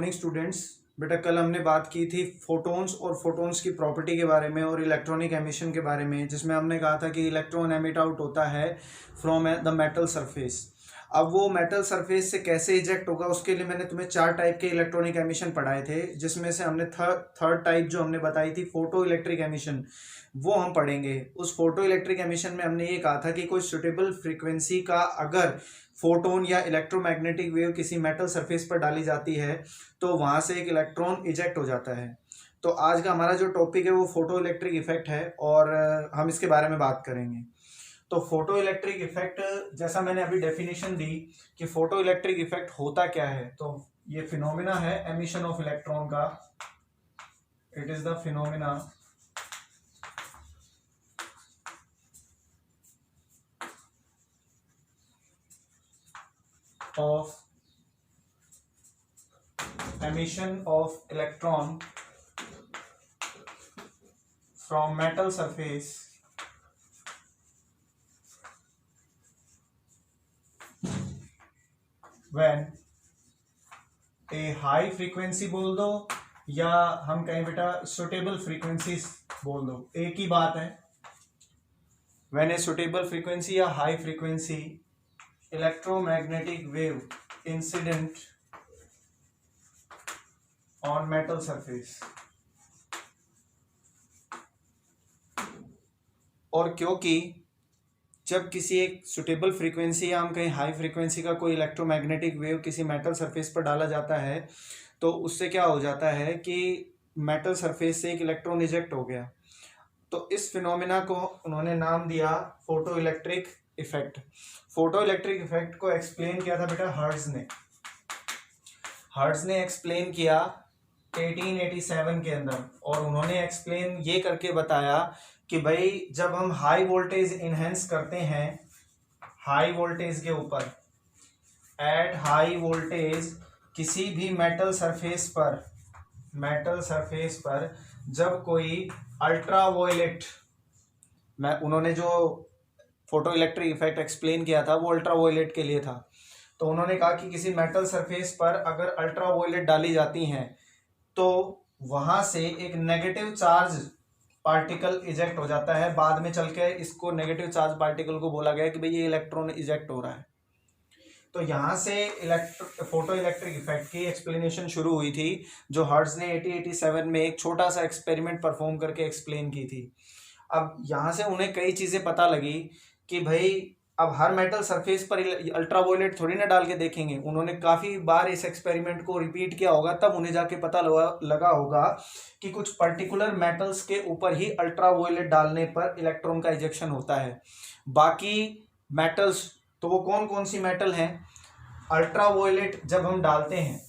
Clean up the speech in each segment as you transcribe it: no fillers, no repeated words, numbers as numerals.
Morning students. बेटा कल हमने बात की थी फोटॉन्स और फोटॉन्स की प्रॉपर्टी के बारे में और इलेक्ट्रॉनिक एमिशन के बारे में, जिसमें हमने कहा था कि इलेक्ट्रॉन एमिट आउट होता है फ्रॉम द मेटल सरफेस। अब वो मेटल सरफेस से कैसे इजेक्ट होगा उसके लिए मैंने तुम्हें 4 टाइप के इलेक्ट्रॉनिक एमिशन पढ़ाए थे, जिसमें से हमने थर्ड टाइप जो हमने बताई थी फोटो इलेक्ट्रिक एमिशन, वो हम पढ़ेंगे। उस फोटो इलेक्ट्रिक एमिशन में हमने ये कहा था कि कोई सुटेबल फ्रीक्वेंसी का अगर फोटोन या इलेक्ट्रोमैग्नेटिक वेव किसी मेटल सरफेस पर डाली जाती है तो वहां से एक इलेक्ट्रॉन इजेक्ट हो जाता है। तो आज का हमारा जो टॉपिक है वो फोटो इलेक्ट्रिक इफेक्ट है और हम इसके बारे में बात करेंगे। तो फोटो इलेक्ट्रिक इफेक्ट, जैसा मैंने अभी डेफिनेशन दी कि फोटो इलेक्ट्रिक इफेक्ट होता क्या है, तो ये फिनोमिना है एमिशन ऑफ इलेक्ट्रॉन का। It is the phenomena of emission of electron from metal surface when a high frequency बोल दो या हम कहें बेटा suitable frequencies बोल दो, एक ही बात है। when a suitable frequency या high frequency electromagnetic wave incident on metal surface, और क्योंकि जब किसी एक सुटेबल फ्रीक्वेंसी या हम कहीं हाई फ्रीक्वेंसी का कोई इलेक्ट्रोमैग्नेटिक वेव किसी मेटल सरफेस पर डाला जाता है तो उससे क्या हो जाता है कि मेटल सरफेस से एक इलेक्ट्रॉन इजेक्ट हो गया। तो इस फिनोमिना को उन्होंने नाम दिया photo electric effect. Photo electric effect को एक्सप्लेन किया था बेटा हर्ट्ज ने एक्सप्लेन किया 1887 के अंदर, और उन्होंने एक्सप्लेन ये करके बताया कि भाई जब हम हाई वोल्टेज इनहेंस करते हैं हाई वोल्टेज के ऊपर, एट हाई वोल्टेज किसी भी मेटल सरफेस पर जब कोई अल्ट्रावायलेट, उन्होंने जो फोटो इलेक्ट्रिक इफेक्ट एक्सप्लेन किया था वो अल्ट्रावायलेट के लिए था। तो उन्होंने कहा कि किसी मेटल सरफेस पर अगर अल्ट्रावायलेट डाली जाती हैं तो वहां से एक नेगेटिव चार्ज पार्टिकल इजेक्ट हो जाता है। बाद में चल के इसको नेगेटिव चार्ज पार्टिकल को बोला गया कि भाई ये इलेक्ट्रॉन इजेक्ट हो रहा है। तो यहाँ से फोटो इलेक्ट्रिक इफेक्ट की एक्सप्लेनेशन शुरू हुई थी, जो हर्ट्ज ने 1887 में एक छोटा सा एक्सपेरिमेंट परफॉर्म करके एक्सप्लेन की थी। अब यहाँ से उन्हें कई चीजें पता लगी कि भाई अब हर मेटल सरफेस पर अल्ट्रावायलेट थोड़ी ना डाल के देखेंगे। उन्होंने काफी बार इस एक्सपेरिमेंट को रिपीट किया होगा, तब उन्हें जाके पता लगा होगा कि कुछ पर्टिकुलर मेटल्स के ऊपर ही अल्ट्रावायलेट डालने पर इलेक्ट्रॉन का इजेक्शन होता है। बाकी मेटल्स, तो वो कौन कौन सी मेटल हैं? अल्ट्रावायलेट जब हम डालते हैं,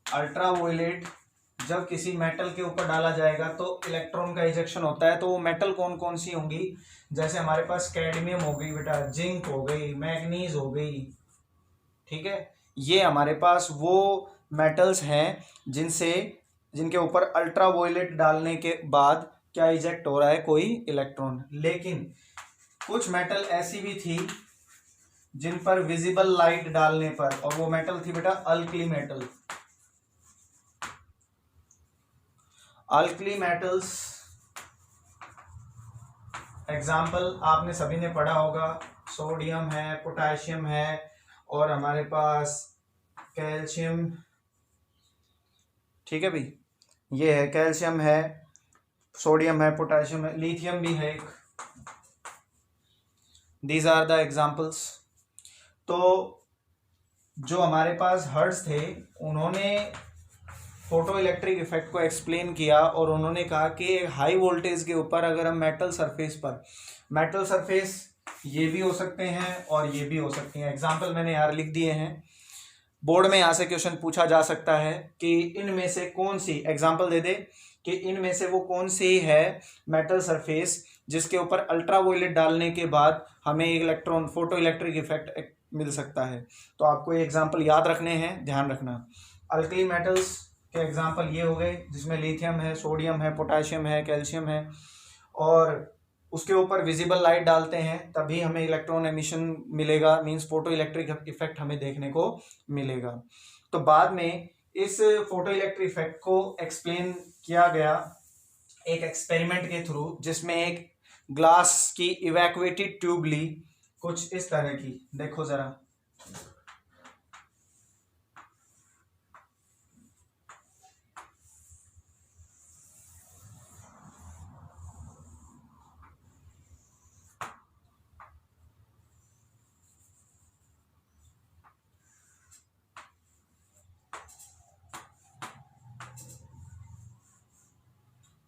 अल्ट्रावायलेट जब किसी मेटल के ऊपर डाला जाएगा तो इलेक्ट्रॉन का इजेक्शन होता है। तो वो मेटल कौन कौन सी होंगी? जैसे हमारे पास कैडमियम हो गई बेटा, जिंक हो गई, मैग्नीज हो गई, ठीक है। ये हमारे पास वो मेटल्स हैं जिनके ऊपर अल्ट्रावायलेट डालने के बाद क्या इजेक्ट हो रहा है? कोई इलेक्ट्रॉन। लेकिन कुछ मेटल ऐसी भी थी जिन पर विजिबल लाइट डालने पर, और वो मेटल थी बेटा alkali metal. Alkali metals example आपने सभी ने पढ़ा होगा, सोडियम है, पोटेशियम है, और हमारे पास कैल्शियम, ठीक है भाई, ये है कैल्शियम है, सोडियम है, पोटेशियम है, लिथियम भी है एक। These are the examples. तो जो हमारे पास हर्ट्ज थे उन्होंने फोटो इलेक्ट्रिक इफेक्ट को एक्सप्लेन किया और उन्होंने कहा कि हाई वोल्टेज के ऊपर अगर हम मेटल सरफेस ये भी हो सकते हैं और ये भी हो सकती हैं। एग्जाम्पल मैंने यार लिख दिए हैं, बोर्ड में यहाँ से क्वेश्चन पूछा जा सकता है कि इनमें से कौन सी, एग्जाम्पल दे दे कि इनमें से वो कौन सी है मेटल सरफेस जिसके ऊपर अल्ट्रावायलेट डालने के बाद हमें इलेक्ट्रॉन फोटो इलेक्ट्रिक इफेक्ट मिल सकता है। तो आपको ये एग्जाम्पल याद रखने हैं, ध्यान रखना। अल्कली मेटल्स के एग्जाम्पल ये हो गए जिसमें लिथियम है, सोडियम है, पोटेशियम है, कैल्शियम है, और उसके ऊपर विजिबल लाइट डालते हैं तभी हमें इलेक्ट्रॉन एमिशन मिलेगा, मींस फोटो इलेक्ट्रिक इफेक्ट हमें देखने को मिलेगा। तो बाद में इस फोटो इलेक्ट्रिक इफेक्ट को एक्सप्लेन किया गया एक एक्सपेरिमेंट के थ्रू, जिसमें एक ग्लास की इवैक्यूएटेड ट्यूब ली, कुछ इस तरह की, देखो जरा,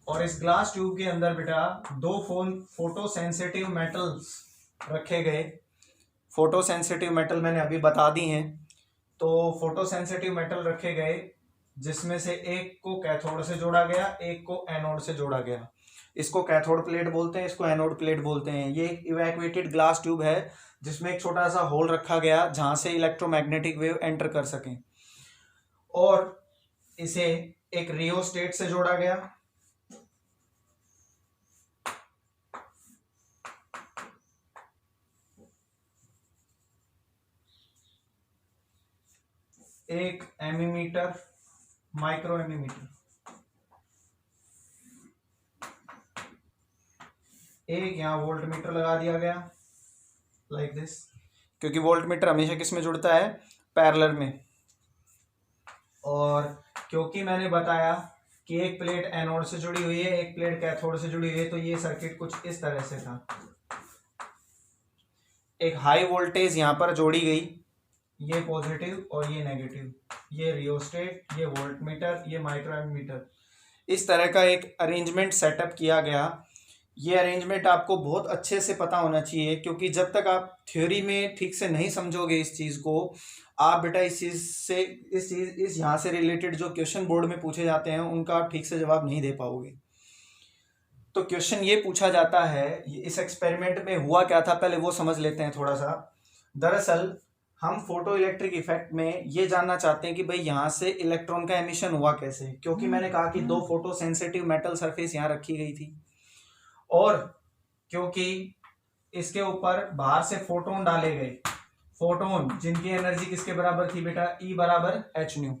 और इस ग्लास ट्यूब के अंदर बेटा दो फोटो सेंसिटिव मेटल्स रखे गए। फोटो सेंसिटिव मेटल मैंने अभी बता दी हैं। तो फोटो सेंसिटिव मेटल रखे गए, जिसमें से एक को कैथोड से जोड़ा गया, एक को एनोड से जोड़ा गया। इसको कैथोड प्लेट बोलते हैं, इसको एनोड प्लेट बोलते हैं। ये एक इवैक्यूएटेड ग्लास ट्यूब है जिसमें एक छोटा सा होल रखा गया जहां से इलेक्ट्रोमैग्नेटिक वेव एंटर कर सकें, और इसे एक रियोस्टेट से जोड़ा गया। एक एमीमीटर, माइक्रो एमीमीटर, एक यहां वोल्ट मीटर लगा दिया गया लाइक दिस, क्योंकि वोल्ट मीटर हमेशा किस में जुड़ता है, पैरेलल में। और क्योंकि मैंने बताया कि एक प्लेट एनोड से जुड़ी हुई है, एक प्लेट कैथोड से जुड़ी हुई है, तो ये सर्किट कुछ इस तरह से था। एक हाई वोल्टेज यहां पर जोड़ी गई, ये पॉजिटिव और ये नेगेटिव, ये रियोस्टेट, ये वोल्ट मीटर, ये माइक्रोमीटर, इस तरह का एक अरेंजमेंट सेटअप किया गया। ये अरेंजमेंट आपको बहुत अच्छे से पता होना चाहिए, क्योंकि जब तक आप थ्योरी में ठीक से नहीं समझोगे इस चीज़ को, आप बेटा इस यहाँ से रिलेटेड जो क्वेश्चन बोर्ड में पूछे जाते हैं उनका आप ठीक से जवाब नहीं दे पाओगे। तो क्वेश्चन ये पूछा जाता है, इस एक्सपेरिमेंट में हुआ क्या था पहले वो समझ लेते हैं थोड़ा सा। दरअसल हम फोटो इलेक्ट्रिक इफेक्ट में ये जानना चाहते हैं कि भाई यहाँ से इलेक्ट्रॉन का एमिशन हुआ कैसे, क्योंकि मैंने कहा कि दो फोटो सेंसिटिव मेटल सरफेस यहाँ रखी गई थी, और क्योंकि इसके ऊपर बाहर से फोटोन डाले गए, फोटोन जिनकी एनर्जी किसके बराबर थी बेटा, E बराबर एच न्यू।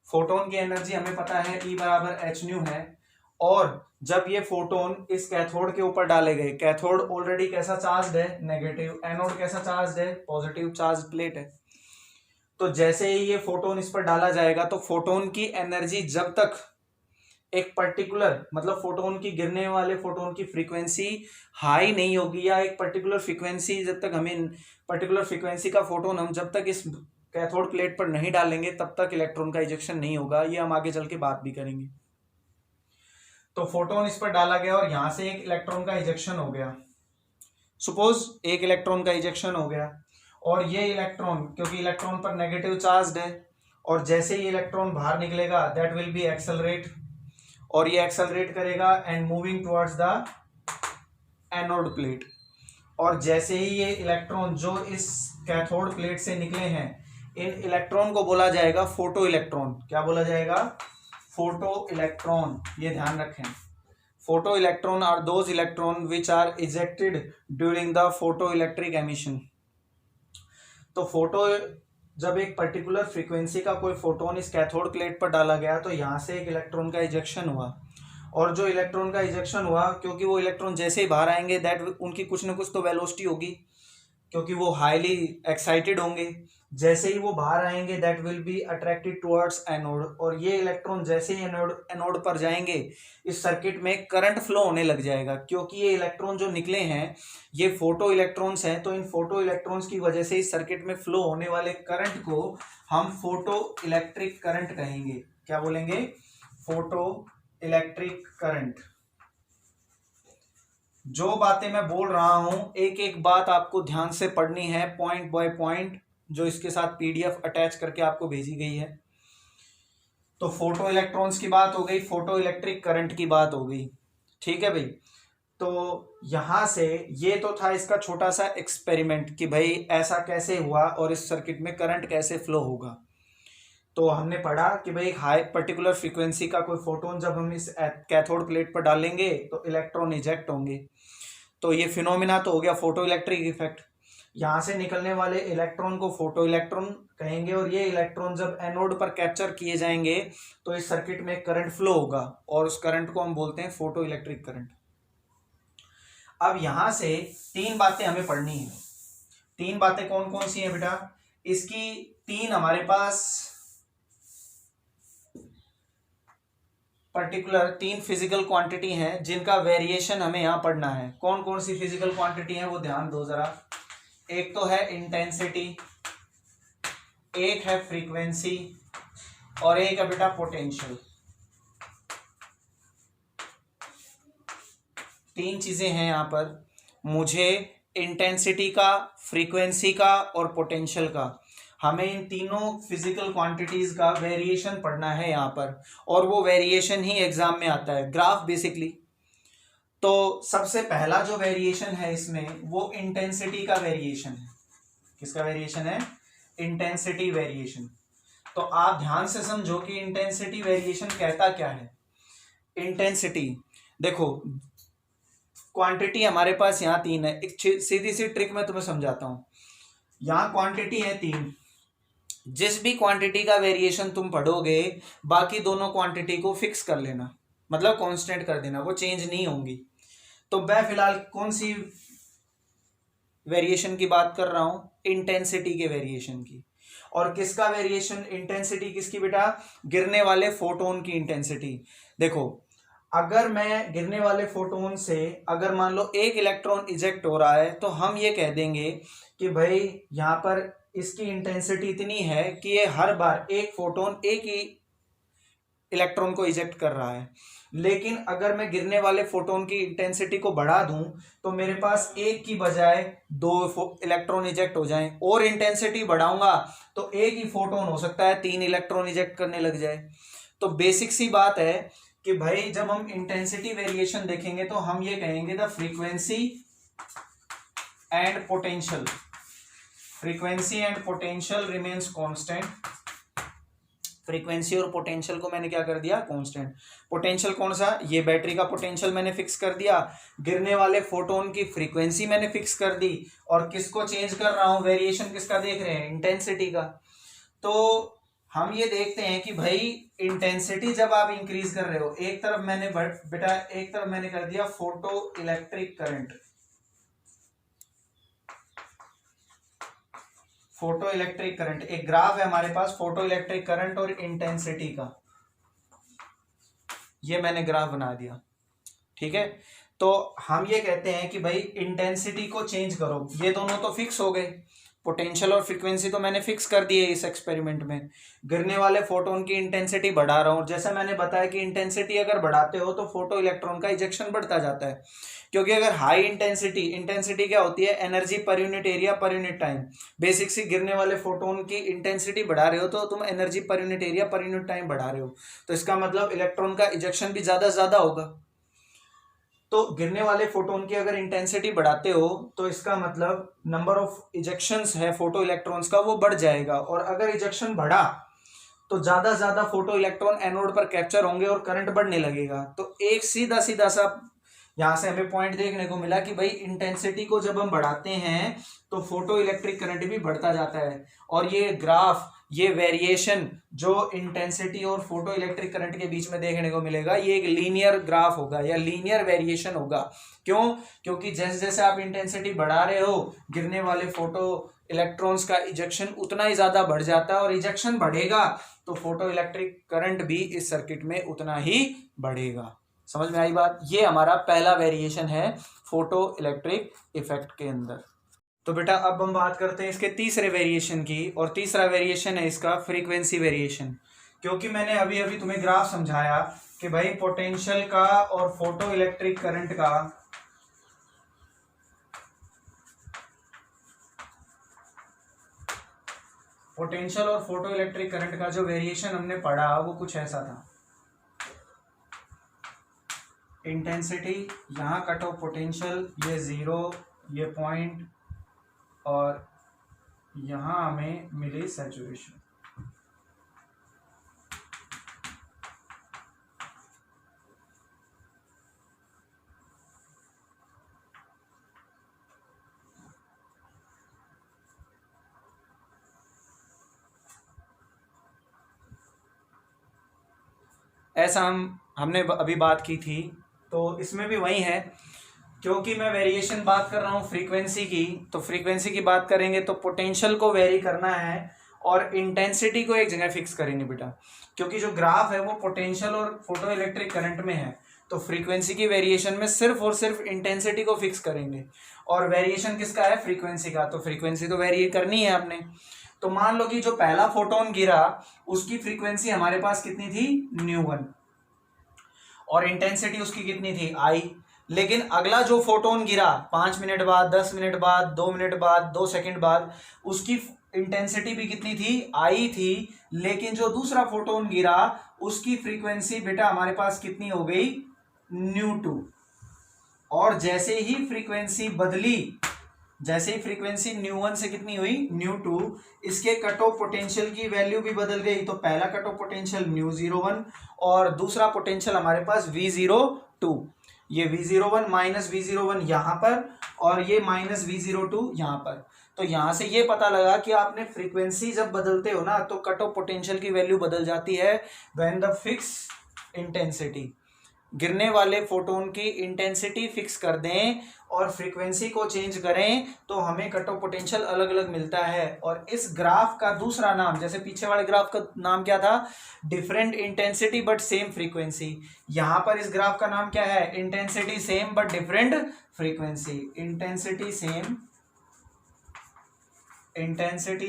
फोटोन की एनर्जी हमें पता है E बराबर एच न्यू है। और जब ये फोटोन इस कैथोड के ऊपर डाले गए, कैथोड ऑलरेडी कैसा चार्ज है, नेगेटिव, एनोड कैसा चार्ज है, पॉजिटिव चार्ज प्लेट है। तो जैसे ही ये फोटोन इस पर डाला जाएगा तो फोटोन की एनर्जी जब तक एक पर्टिकुलर, मतलब फोटोन की गिरने वाले फोटोन की फ्रीक्वेंसी हाई नहीं होगी, या एक पर्टिकुलर फ्रीक्वेंसी, जब तक हमें पर्टिकुलर फ्रीक्वेंसी का फोटोन हम जब तक इस कैथोड प्लेट पर नहीं डालेंगे तब तक इलेक्ट्रॉन का इजेक्शन नहीं होगा। ये हम आगे चल के बात भी करेंगे। तो फोटोन इस पर डाला गया और यहां से एक इलेक्ट्रॉन का इजेक्शन हो गया। सपोज एक इलेक्ट्रॉन का इजेक्शन हो गया, और ये इलेक्ट्रॉन, क्योंकि इलेक्ट्रॉन पर नेगेटिव चार्ज है, और जैसे ही इलेक्ट्रॉन बाहर निकलेगा दैट विल बी एक्सेलरेट, और ये एक्सेलरेट करेगा and moving towards the anode plate. और जैसे ही ये इलेक्ट्रॉन जो इस कैथोड प्लेट से निकले हैं, इन इलेक्ट्रॉन को बोला जाएगा फोटो इलेक्ट्रॉन। क्या बोला जाएगा, फोटो इलेक्ट्रॉन। ये ध्यान रखें, photo electron are those electron which are ejected during the photo electric emission. तो फोटो, जब एक पर्टिकुलर फ्रीक्वेंसी का कोई फोटोन इस कैथोड प्लेट पर डाला गया तो यहाँ से एक इलेक्ट्रॉन का इजेक्शन हुआ, और जो इलेक्ट्रॉन का इजेक्शन हुआ, क्योंकि वो इलेक्ट्रॉन जैसे ही बाहर आएंगे दैट उनकी कुछ ना कुछ तो वेलोसिटी होगी, क्योंकि वो हाईली एक्साइटेड होंगे। जैसे ही वो बाहर आएंगे that will be attracted towards anode, और ये इलेक्ट्रॉन जैसे ही एनोड पर जाएंगे इस सर्किट में करंट फ्लो होने लग जाएगा, क्योंकि ये इलेक्ट्रॉन जो निकले हैं ये फोटो इलेक्ट्रॉन्स हैं। तो इन फोटो इलेक्ट्रॉन्स की वजह से इस सर्किट में फ्लो होने वाले करंट को हम फोटो इलेक्ट्रिक करंट कहेंगे। क्या बोलेंगे, फोटो इलेक्ट्रिक करंट। जो बातें मैं बोल रहा हूं एक एक बात आपको ध्यान से पढ़नी है, पॉइंट बाय पॉइंट, जो इसके साथ पीडीएफ अटैच करके आपको भेजी गई है। तो फोटो इलेक्ट्रॉन्स की बात हो गई, फोटो इलेक्ट्रिक करंट की बात हो गई, ठीक है भाई। तो यहां से ये तो था इसका छोटा सा एक्सपेरिमेंट कि भाई ऐसा कैसे हुआ और इस सर्किट में करंट कैसे फ्लो होगा। तो हमने पढ़ा कि भाई हाई पर्टिकुलर फ्रीक्वेंसी का कोई फोटोन जब हम इस कैथोड प्लेट पर डालेंगे तो इलेक्ट्रॉन इजेक्ट होंगे। तो ये फिनोमिना तो हो गया फोटो इलेक्ट्रिक इफेक्ट। यहाँ से निकलने वाले इलेक्ट्रॉन को फोटो इलेक्ट्रॉन कहेंगे, और ये इलेक्ट्रॉन जब एनोड पर कैप्चर किए जाएंगे तो इस सर्किट में करंट फ्लो होगा, और उस करंट को हम बोलते हैं फोटो इलेक्ट्रिक करंट। अब यहां से तीन बातें हमें पढ़नी है। तीन बातें कौन कौन सी हैं बेटा? इसकी तीन हमारे पास पर्टिकुलर तीन फिजिकल क्वांटिटी हैं जिनका वेरिएशन हमें यहां पढ़ना है। कौन कौन सी फिजिकल क्वांटिटी है वो ध्यान दो जरा। एक तो है इंटेंसिटी, एक है फ्रीक्वेंसी, और एक है बेटा पोटेंशियल। तीन चीजें हैं यहां पर। मुझे इंटेंसिटी का, फ्रीक्वेंसी का और पोटेंशियल का, हमें इन तीनों फिजिकल क्वांटिटीज का वेरिएशन पढ़ना है यहां पर, और वो वेरिएशन ही एग्जाम में आता है, ग्राफ बेसिकली। तो सबसे पहला जो वेरिएशन है इसमें वो इंटेंसिटी का वेरिएशन है। किसका वेरिएशन है? Intensity variation. तो आप ध्यान से समझो कि इंटेंसिटी वेरिएशन कहता क्या है। इंटेंसिटी देखो, क्वांटिटी हमारे पास यहाँ तीन है। एक सीधी सी ट्रिक मैं तुम्हें समझाता हूं। यहाँ क्वांटिटी है तीन, जिस भी क्वांटिटी का वेरिएशन तुम पढ़ोगे बाकी दोनों क्वांटिटी को फिक्स कर लेना, मतलब कांस्टेंट कर देना, वो चेंज नहीं होंगी। तो मैं फिलहाल कौन सी वेरिएशन की बात कर रहा हूं? इंटेंसिटी के वेरिएशन की। और किसका वेरिएशन? इंटेंसिटी किसकी बेटा? गिरने वाले फोटोन की इंटेंसिटी। देखो, अगर मैं गिरने वाले फोटोन से अगर मान लो एक इलेक्ट्रॉन इजेक्ट हो रहा है तो हम ये कह देंगे कि भाई यहां पर इसकी इंटेंसिटी इतनी है कि ये हर बार एक फोटोन एक ही इलेक्ट्रॉन को इजेक्ट कर रहा है। लेकिन अगर मैं गिरने वाले फोटोन की इंटेंसिटी को बढ़ा दूं तो मेरे पास एक की बजाय दो इलेक्ट्रॉन इजेक्ट हो जाएं, और इंटेंसिटी बढ़ाऊंगा तो एक ही फोटोन हो सकता है तीन इलेक्ट्रॉन इजेक्ट करने लग जाए। तो बेसिक सी बात है कि भाई जब हम इंटेंसिटी वेरिएशन देखेंगे तो हम ये कहेंगे the frequency and potential, frequency and potential remains constant. Frequency और पोटेंशियल को मैंने क्या कर दिया? कांस्टेंट। पोटेंशियल कौन सा? ये बैटरी का पोटेंशियल मैंने फिक्स कर दिया, गिरने वाले फोटोन की फ्रीक्वेंसी मैंने फिक्स कर दी, और किसको चेंज कर रहा हूं? वेरिएशन किसका देख रहे हैं? इंटेंसिटी का। तो हम ये देखते हैं कि भाई इंटेंसिटी जब आप इंक्रीज कर रहे हो, एक तरफ मैंने बेटा एक तरफ मैंने कर दिया photo electric current, photo electric current. एक ग्राफ है हमारे पास फोटो इलेक्ट्रिक करंट और इंटेंसिटी का, ये मैंने ग्राफ बना दिया, ठीक है। तो हम ये कहते हैं कि भाई इंटेंसिटी को चेंज करो, ये दोनों तो फिक्स हो गए, पोटेंशियल और फ्रीक्वेंसी तो मैंने फिक्स कर दिए इस एक्सपेरिमेंट में। गिरने वाले फोटोन की इंटेंसिटी बढ़ा रहा हूं, जैसा मैंने बताया कि इंटेंसिटी अगर बढ़ाते हो तो फोटो इलेक्ट्रॉन का इजेक्शन बढ़ता जाता है, क्योंकि अगर हाई इंटेंसिटी, इंटेंसिटी क्या होती है? एनर्जी पर यूनिट एरिया पर यूनिट टाइम। बेसिक सी गिरने वाले फोटोन की इंटेंसिटी बढ़ा रहे हो तो तुम एनर्जी पर यूनिट एरिया पर यूनिट टाइम बढ़ा रहे हो, तो इसका मतलब इलेक्ट्रॉन का इजेक्शन भी ज्यादा होगा। तो गिरने वाले फोटोन की अगर इंटेंसिटी बढ़ाते हो तो इसका मतलब नंबर ऑफ इजेक्शंस है फोटो इलेक्ट्रॉन्स का वो बढ़ जाएगा, और अगर इजेक्शन बढ़ा तो ज्यादा फोटो इलेक्ट्रॉन एनोड पर कैप्चर होंगे और करंट बढ़ने लगेगा। तो एक सीधा सा यहां से हमें पॉइंट देखने को मिला कि भाई इंटेंसिटी को जब हम बढ़ाते हैं तो फोटो इलेक्ट्रिक करंट भी बढ़ता जाता है, और ये ग्राफ, ये वेरिएशन जो इंटेंसिटी और फोटो इलेक्ट्रिक करंट के बीच में देखने को मिलेगा, ये एक लीनियर ग्राफ होगा या लीनियर वेरिएशन होगा। क्यों? क्योंकि जैसे जैसे आप इंटेंसिटी बढ़ा रहे हो गिरने वाले फोटो इलेक्ट्रॉन्स का इजेक्शन उतना ही ज्यादा बढ़ जाता है, और इजेक्शन बढ़ेगा तो फोटो इलेक्ट्रिक करंट भी इस सर्किट में उतना ही बढ़ेगा। समझ में आई बात? ये हमारा पहला वेरिएशन है फोटो इलेक्ट्रिक इफेक्ट के अंदर। तो बेटा अब हम बात करते हैं इसके तीसरे वेरिएशन की, और तीसरा वेरिएशन है इसका फ्रीक्वेंसी वेरिएशन। क्योंकि मैंने अभी अभी तुम्हें ग्राफ समझाया कि भाई पोटेंशियल का और फोटो इलेक्ट्रिक करंट का पोटेंशियल और फोटो इलेक्ट्रिक करंट का जो वेरिएशन हमने पढ़ा वो कुछ ऐसा था। इंटेंसिटी, यहाँ कट ऑफ पोटेंशियल, ये 0, ये पॉइंट, और यहाँ हमें मिली सैचुरेशन। ऐसा हमने अभी बात की थी, तो इसमें भी वही है। क्योंकि मैं वेरिएशन बात कर रहा हूँ फ्रीक्वेंसी की, तो फ्रीक्वेंसी की बात करेंगे तो पोटेंशियल को वेरी करना है और इंटेंसिटी को एक जगह फिक्स करेंगे बेटा, क्योंकि जो ग्राफ है वो पोटेंशियल और फोटो इलेक्ट्रिक करंट में है। तो फ्रीक्वेंसी की वेरिएशन में सिर्फ और सिर्फ इंटेंसिटी को फिक्स करेंगे, और वेरिएशन किसका है? फ्रीक्वेंसी का। तो फ्रीक्वेंसी तो वेरी करनी है आपने। तो मान लो कि जो पहला फोटोन गिरा उसकी फ्रीक्वेंसी हमारे पास कितनी थी? ν1, और इंटेंसिटी उसकी कितनी थी? I। लेकिन अगला जो फोटोन गिरा 5 मिनट बाद, 10 मिनट बाद, 2 मिनट बाद, 2 सेकंड बाद, उसकी इंटेंसिटी भी कितनी थी? I थी। लेकिन जो दूसरा फोटोन गिरा उसकी फ्रीक्वेंसी बेटा हमारे पास कितनी हो गई? ν2। और जैसे ही फ्रीक्वेंसी बदली, जैसे ही फ्रीक्वेंसी ν1 से कितनी हुई? ν2, इसके कट ऑफ पोटेंशियल की वैल्यू भी बदल गई। तो पहला कट ऑफ पोटेंशियल ν01 और दूसरा पोटेंशियल हमारे पास V02। ये V01 माइनस V01 यहां पर, और ये माइनस V02 यहां पर। तो यहां से ये पता लगा कि आपने फ्रीक्वेंसी जब बदलते हो ना, तो कट ऑफ पोटेंशियल की वैल्यू बदल जाती है व्हेन द फिक्स इंटेंसिटी, गिरने वाले फोटोन की इंटेंसिटी फिक्स कर दें और फ्रीक्वेंसी को चेंज करें तो हमें कट ऑफ पोटेंशियल अलग अलग मिलता है। और इस ग्राफ का दूसरा नाम, जैसे पीछे वाले ग्राफ का नाम क्या था? Different intensity but same frequency. यहां पर इस ग्राफ का नाम क्या है? Intensity same but different frequency. Intensity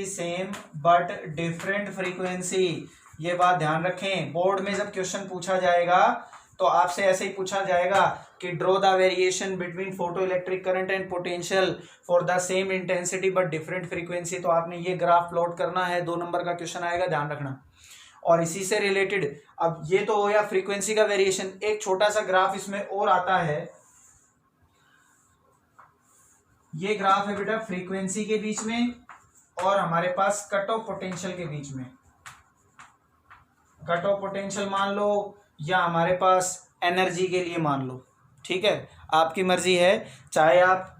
same but different frequency. ये बात ध्यान रखें, बोर्ड में जब क्वेश्चन पूछा जाएगा तो आपसे ऐसे ही पूछा जाएगा कि draw the variation between photo electric current and potential for the same intensity but different frequency. तो आपने ये ग्राफ प्लॉट करना है, 2 नंबर का क्वेश्चन आएगा, ध्यान रखना। और इसी से रिलेटेड, अब ये तो हो या फ्रीक्वेंसी का वेरिएशन, एक छोटा सा ग्राफ इसमें और आता है। ये ग्राफ है बेटा फ्रीक्वेंसी के बीच में और हमारे पास कट ऑफ पोटेंशियल के बीच में। कट ऑफ पोटेंशियल मान लो या हमारे पास एनर्जी के लिए मान लो, ठीक है, आपकी मर्जी है, चाहे आप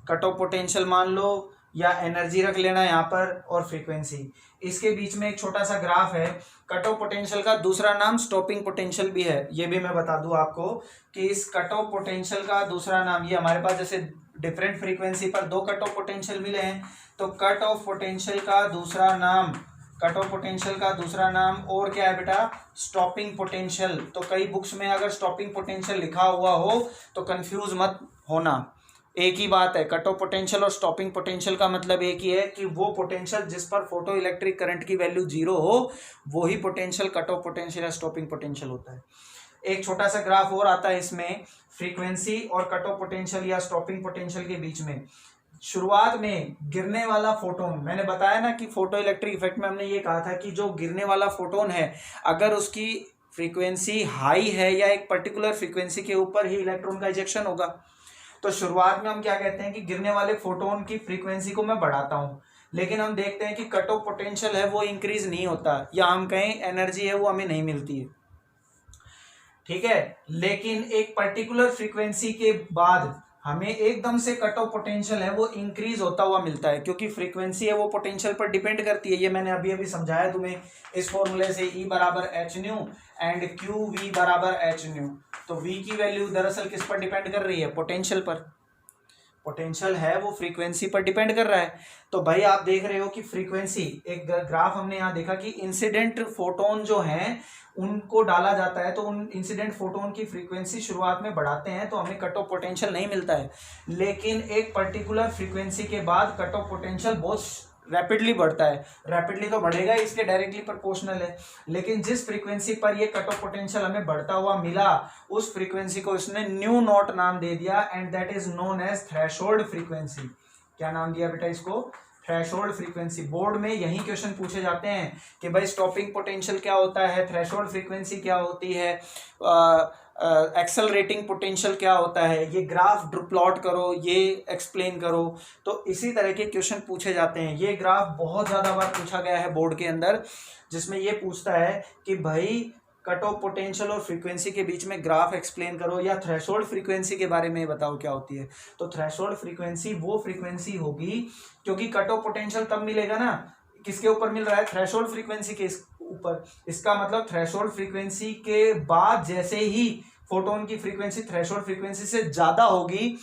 कट ऑफ पोटेंशियल मान लो या एनर्जी रख लेना यहाँ पर, और फ्रीक्वेंसी। इसके बीच में एक छोटा सा ग्राफ है। कट ऑफ पोटेंशियल का दूसरा नाम स्टॉपिंग पोटेंशियल भी है, ये भी मैं बता दूं आपको कि इस कट ऑफ पोटेंशियल का दूसरा नाम, ये हमारे पास जैसे डिफरेंट फ्रीक्वेंसी पर 2 कट ऑफ पोटेंशियल मिले हैं, तो कट ऑफ पोटेंशियल का दूसरा नाम, कट ऑफ पोटेंशियल का दूसरा नाम और क्या है बेटा? Stopping potential. तो कई बुक्स में अगर स्टॉपिंग पोटेंशियल लिखा हुआ हो तो कंफ्यूज मत होना, एक ही बात है। कट ऑफ पोटेंशियल और स्टॉपिंग पोटेंशियल का मतलब एक ही है कि वो पोटेंशियल जिस पर फोटो इलेक्ट्रिक करंट की वैल्यू 0 हो, वो ही पोटेंशियल कट ऑफ पोटेंशियल या स्टॉपिंग पोटेंशियल होता है। एक छोटा सा ग्राफ और आता है इसमें, फ्रीक्वेंसी और कट ऑफ पोटेंशियल या स्टॉपिंग पोटेंशियल के बीच में। शुरुआत में गिरने वाला फोटोन, मैंने बताया ना कि फोटो इलेक्ट्रिक इफेक्ट में हमने ये कहा था कि जो गिरने वाला फोटोन है, अगर उसकी फ्रीक्वेंसी हाई है या एक पर्टिकुलर फ्रीक्वेंसी के ऊपर ही इलेक्ट्रॉन का इजेक्शन होगा। तो शुरुआत में हम क्या कहते हैं कि गिरने वाले फोटोन की फ्रीक्वेंसी को मैं बढ़ाता हूं, लेकिन हम देखते हैं कि कट ऑफ पोटेंशियल है वो इंक्रीज नहीं होता, या हम कहें एनर्जी है वो हमें नहीं मिलती है, ठीक है। लेकिन एक पर्टिकुलर फ्रीक्वेंसी के बाद हमें एकदम से कट ऑफ पोटेंशियल है वो इंक्रीज होता हुआ मिलता है, क्योंकि फ्रीक्वेंसी है वो पोटेंशियल पर डिपेंड करती है। ये मैंने अभी अभी समझाया तुम्हें इस फॉर्मूले से, E बराबर H nu and Q V बराबर एच न्यू। तो V की वैल्यू दरअसल किस पर डिपेंड कर रही है? पोटेंशियल पर। पोटेंशियल है वो फ्रीक्वेंसी पर डिपेंड कर रहा है। तो भाई आप देख रहे हो कि फ्रीक्वेंसी, एक ग्राफ हमने यहाँ देखा कि इंसिडेंट फोटोन जो हैं उनको डाला जाता है, तो उन इंसिडेंट फोटोन की फ्रीक्वेंसी शुरुआत में बढ़ाते हैं तो हमें कट ऑफ पोटेंशियल नहीं मिलता है, लेकिन एक पर्टिकुलर फ्रीक्वेंसी के बाद कट ऑफ पोटेंशियल बहुत रैपिडली बढ़ता है। रैपिडली तो बढ़ेगा, इसके डायरेक्टली प्रोपोर्शनल है, लेकिन जिस फ्रीक्वेंसी पर ये कट ऑफ पोटेंशियल हमें बढ़ता हुआ मिला उस फ्रीक्वेंसी को इसने न्यू नॉट नाम दे दिया, and that is known as threshold frequency. क्या नाम दिया बेटा इसको? Threshold frequency. बोर्ड में यही क्वेश्चन पूछे जाते हैं कि भाई स्टॉपिंग पोटेंशियल क्या होता है, थ्रेशोल्ड फ्रीक्वेंसी क्या होती है, एक्सेलरेटिंग पोटेंशियल क्या होता है, ये ग्राफ प्लॉट करो, ये एक्सप्लेन करो। तो इसी तरह के क्वेश्चन पूछे जाते हैं। ये ग्राफ बहुत ज़्यादा बार पूछा गया है बोर्ड के अंदर, जिसमें ये पूछता है कि भाई कट ऑफ पोटेंशियल और फ्रीक्वेंसी के बीच में ग्राफ एक्सप्लेन करो, या थ्रेशोल्ड फ्रीक्वेंसी के बारे में बताओ क्या होती है। तो थ्रेशोल्ड फ्रीक्वेंसी वो फ्रीक्वेंसी होगी, क्योंकि कट ऑफ पोटेंशियल तब मिलेगा ना, किसके ऊपर मिल रहा है? थ्रेशोल्ड फ्रीक्वेंसी के ऊपर। इसका मतलब थ्रेशोल्ड फ्रीक्वेंसी के बाद जैसे ही फोटोन की फ्रीक्वेंसी थ्रेशोल्ड फ्रीक्वेंसी से ज्यादा होगी